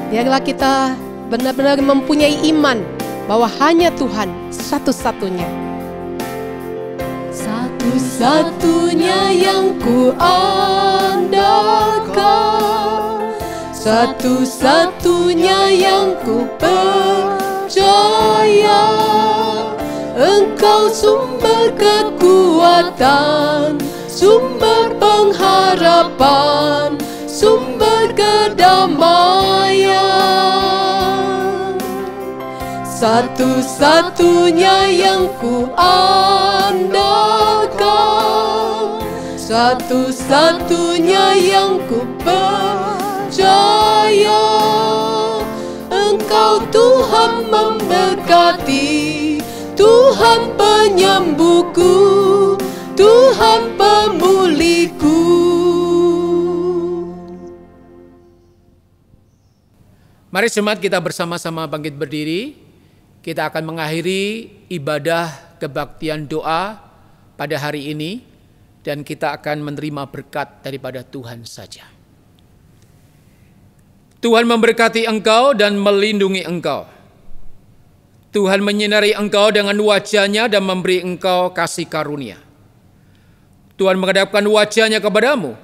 Biarlah kita benar-benar mempunyai iman bahwa hanya Tuhan satu-satunya. Satu-satunya yang ku andalkan, satu-satunya yang ku percaya. Engkau sumber kekuatan, sumber pengharapan, sumber kedamaian. Satu-satunya yang ku andalkan, satu-satunya yang ku percaya. Engkau Tuhan memberkati, Tuhan penyembuhku, Tuhan pemulihku. Mari jemaat kita bersama-sama bangkit berdiri. Kita akan mengakhiri ibadah kebaktian doa pada hari ini. Dan kita akan menerima berkat daripada Tuhan saja. Tuhan memberkati engkau dan melindungi engkau. Tuhan menyinari engkau dengan wajah-Nya dan memberi engkau kasih karunia. Tuhan menghadapkan wajah-Nya kepadamu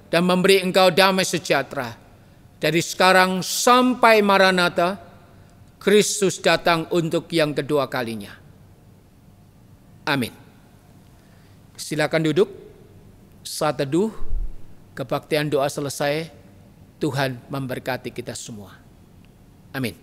dan memberi engkau damai sejahtera. Dari sekarang sampai Maranatha, Kristus datang untuk yang kedua kalinya. Amin. Silakan duduk. Saat teduh, kebaktian doa selesai. Tuhan memberkati kita semua. Amin.